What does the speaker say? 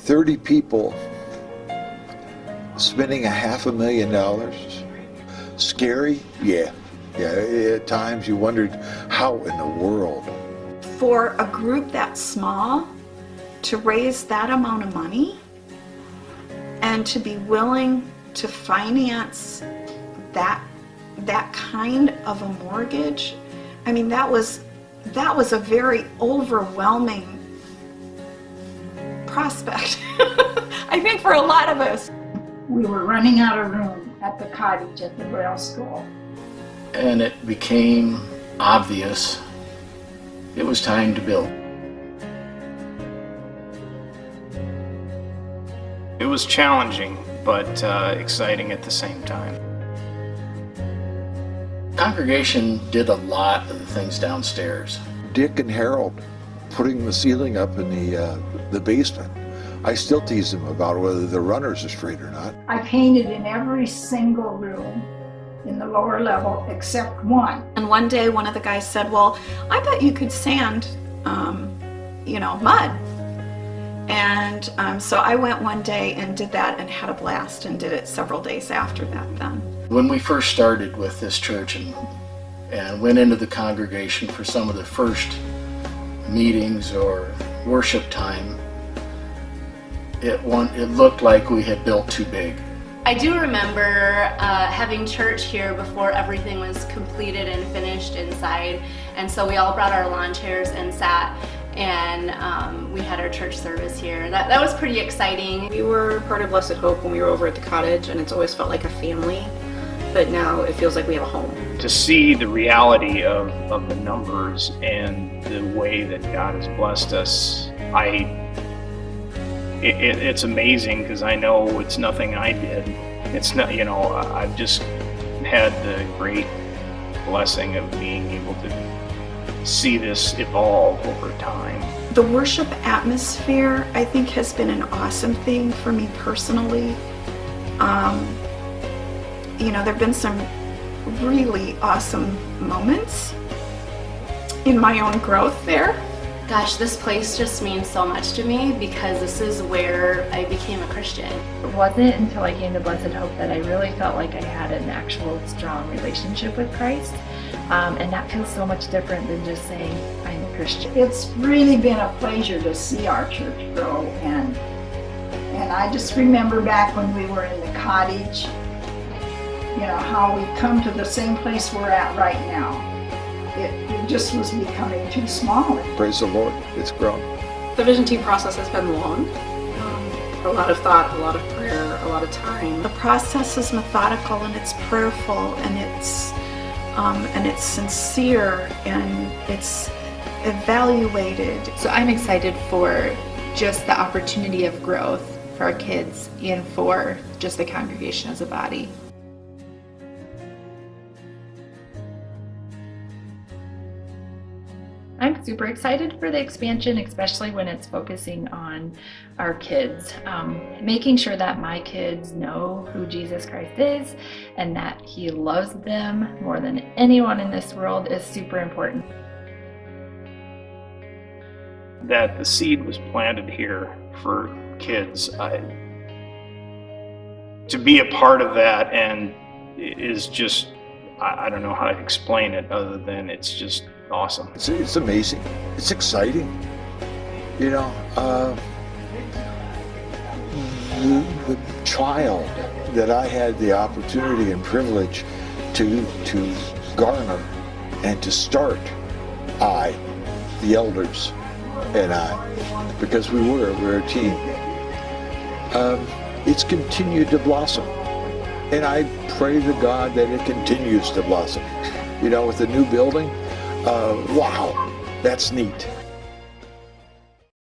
30 people spending $500,000. Scary? Yeah. At times you wondered how in the world. For a group that small to raise that amount of money and to be willing to finance that kind of a mortgage, I mean, that was a very overwhelming prospect, I think, for a lot of us. We were running out of room at the cottage at the Braille School. And it became obvious it was time to build. It was challenging, but exciting at the same time. Congregation did a lot of the things downstairs. Dick and Harold putting the ceiling up in the basement. I still tease them about whether the runners are straight or not. I painted in every single room in the lower level except one. And one day one of the guys said, well, I bet you could sand, mud. And so I went one day and did that and had a blast and did it several days after that then. When we first started with this church and went into the congregation for some of the first meetings or worship time, it looked like we had built too big. I do remember having church here before everything was completed and finished inside, and so we all brought our lawn chairs and sat, and we had our church service here. That was pretty exciting. We were part of Blessed Hope when we were over at the cottage, and it's always felt like a family, but now it feels like we have a home. To see the reality of the numbers and the way that God has blessed us, it's amazing, because I know it's nothing I did. It's not, I've just had the great blessing of being able to see this evolve over time. The worship atmosphere, I think, has been an awesome thing for me personally. There have been some really awesome moments in my own growth there. Gosh, this place just means so much to me because this is where I became a Christian. It wasn't until I came to Blessed Hope that I really felt like I had an actual strong relationship with Christ. And that feels so much different than just saying I'm a Christian. It's really been a pleasure to see our church grow, and I just remember back when we were in the cottage, how we come to the same place we're at right now. It just was becoming too small. Praise the Lord, it's grown. The vision team process has been long. A lot of thought, a lot of prayer, a lot of time. The process is methodical and it's prayerful and it's sincere and it's evaluated. So I'm excited for just the opportunity of growth for our kids and for just the congregation as a body. I'm super excited for the expansion, especially when it's focusing on our kids. Making sure that my kids know who Jesus Christ is and that He loves them more than anyone in this world is super important. That the seed was planted here for kids. To be a part of that and is just, I don't know how to explain it other than it's just awesome. It's amazing. It's exciting. The child that I had the opportunity and privilege to garner and to start, the elders and I, because we're a team. It's continued to blossom, and I pray to God that it continues to blossom. With the new building. Wow, that's neat.